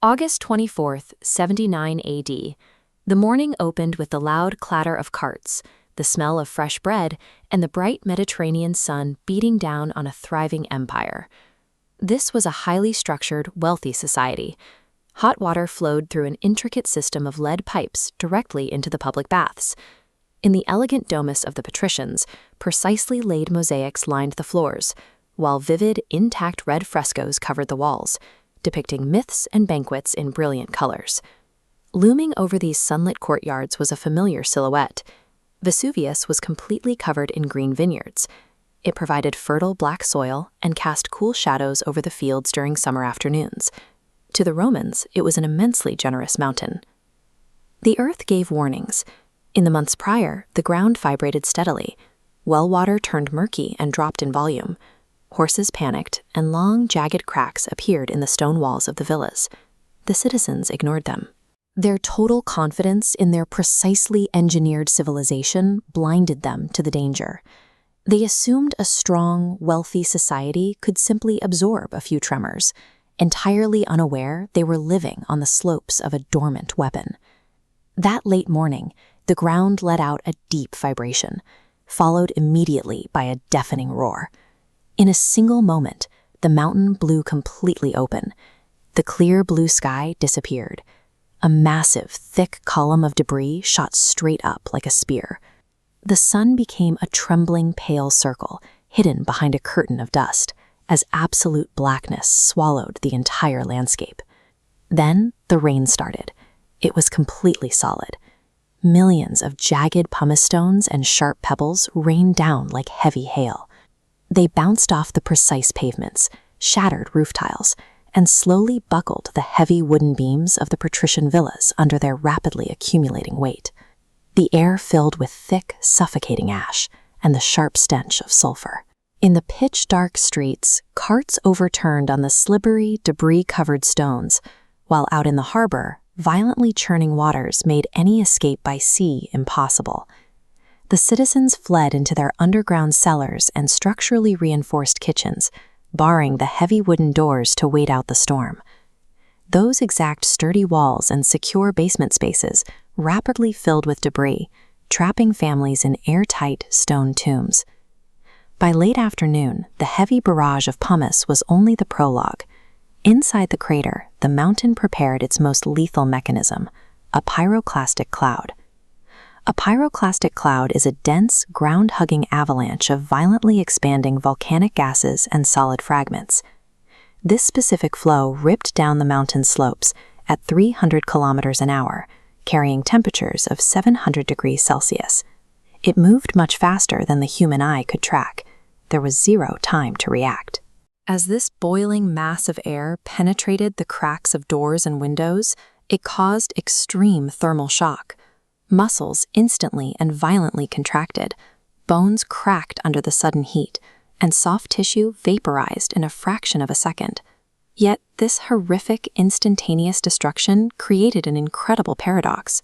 August 24th, 79 AD. The morning opened with the loud clatter of carts, the smell of fresh bread, and the bright Mediterranean sun beating down on a thriving empire. This was a highly structured, wealthy society. Hot water flowed through an intricate system of lead pipes directly into the public baths. In the elegant domus of the patricians, precisely laid mosaics lined the floors, while vivid, intact red frescoes covered the walls, depicting myths and banquets in brilliant colors. Looming over these sunlit courtyards was a familiar silhouette. Vesuvius was completely covered in green vineyards. It provided fertile black soil and cast cool shadows over the fields during summer afternoons. To the Romans, it was an immensely generous mountain. The earth gave warnings. In the months prior, the ground vibrated steadily. Well water turned murky and dropped in volume. Horses panicked, and long, jagged cracks appeared in the stone walls of the villas. The citizens ignored them. Their total confidence in their precisely engineered civilization blinded them to the danger. They assumed a strong, wealthy society could simply absorb a few tremors, entirely unaware they were living on the slopes of a dormant weapon. That late morning, the ground let out a deep vibration, followed immediately by a deafening roar. In a single moment, the mountain blew completely open. The clear blue sky disappeared. A massive, thick column of debris shot straight up like a spear. The sun became a trembling, pale circle, hidden behind a curtain of dust, as absolute blackness swallowed the entire landscape. Then the rain started. It was completely solid. Millions of jagged pumice stones and sharp pebbles rained down like heavy hail. They bounced off the precise pavements, shattered roof tiles, and slowly buckled the heavy wooden beams of the patrician villas under their rapidly accumulating weight. The air filled with thick, suffocating ash and the sharp stench of sulfur. In the pitch-dark streets, carts overturned on the slippery, debris-covered stones, while out in the harbor, violently churning waters made any escape by sea impossible. The citizens fled into their underground cellars and structurally reinforced kitchens, barring the heavy wooden doors to wait out the storm. Those exact sturdy walls and secure basement spaces rapidly filled with debris, trapping families in airtight stone tombs. By late afternoon, the heavy barrage of pumice was only the prologue. Inside the crater, the mountain prepared its most lethal mechanism, a pyroclastic cloud. A pyroclastic cloud is a dense, ground-hugging avalanche of violently expanding volcanic gases and solid fragments. This specific flow ripped down the mountain slopes at 300 kilometers an hour, carrying temperatures of 700 degrees Celsius. It moved much faster than the human eye could track. There was zero time to react. As this boiling mass of air penetrated the cracks of doors and windows, it caused extreme thermal shock. Muscles instantly and violently contracted, bones cracked under the sudden heat, and soft tissue vaporized in a fraction of a second. Yet this horrific, instantaneous destruction created an incredible paradox.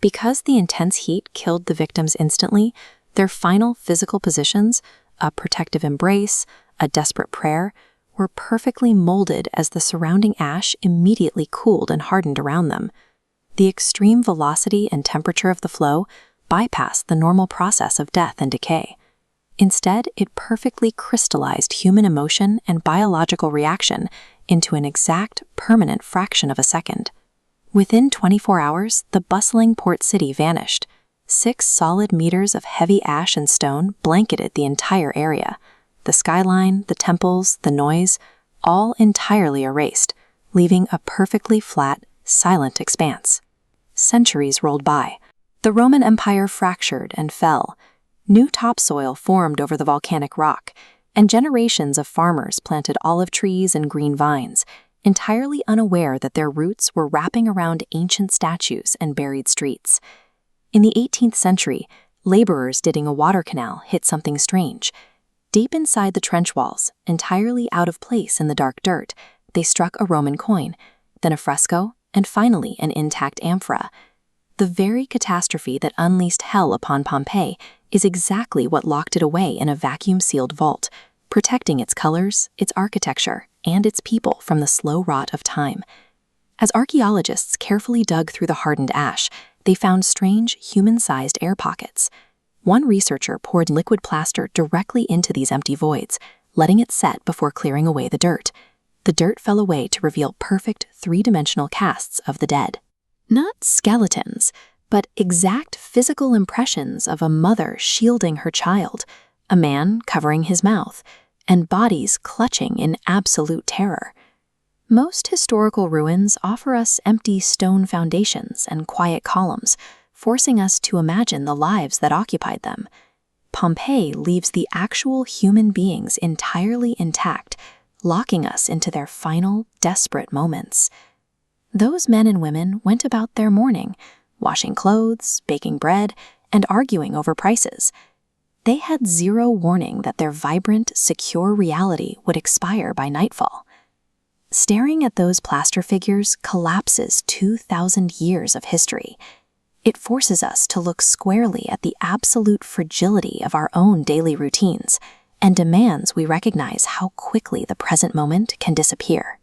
Because the intense heat killed the victims instantly, their final physical positions, a protective embrace, a desperate prayer, were perfectly molded as the surrounding ash immediately cooled and hardened around them. The extreme velocity and temperature of the flow bypassed the normal process of death and decay. Instead, it perfectly crystallized human emotion and biological reaction into an exact, permanent fraction of a second. Within 24 hours, the bustling port city vanished. 6 solid meters of heavy ash and stone blanketed the entire area. The skyline, the temples, the noise, all entirely erased, leaving a perfectly flat, silent expanse. Centuries rolled by. The Roman Empire fractured and fell. New topsoil formed over the volcanic rock, and generations of farmers planted olive trees and green vines, entirely unaware that their roots were wrapping around ancient statues and buried streets. In the 18th century, laborers digging a water canal hit something strange. Deep inside the trench walls, entirely out of place in the dark dirt, they struck a Roman coin, then a fresco, and finally an intact amphora. The very catastrophe that unleashed hell upon Pompeii is exactly what locked it away in a vacuum-sealed vault, protecting its colors, its architecture, and its people from the slow rot of time. As archaeologists carefully dug through the hardened ash, they found strange, human-sized air pockets. One researcher poured liquid plaster directly into these empty voids, letting it set before clearing away the dirt. The dirt fell away to reveal perfect three-dimensional casts of the dead. Not skeletons, but exact physical impressions of a mother shielding her child, a man covering his mouth, and bodies clutching in absolute terror. Most historical ruins offer us empty stone foundations and quiet columns, forcing us to imagine the lives that occupied them. Pompeii leaves the actual human beings entirely intact, locking us into their final, desperate moments. Those men and women went about their morning, washing clothes, baking bread, and arguing over prices. They had zero warning that their vibrant, secure reality would expire by nightfall. Staring at those plaster figures collapses 2,000 years of history. It forces us to look squarely at the absolute fragility of our own daily routines and demands we recognize how quickly the present moment can disappear.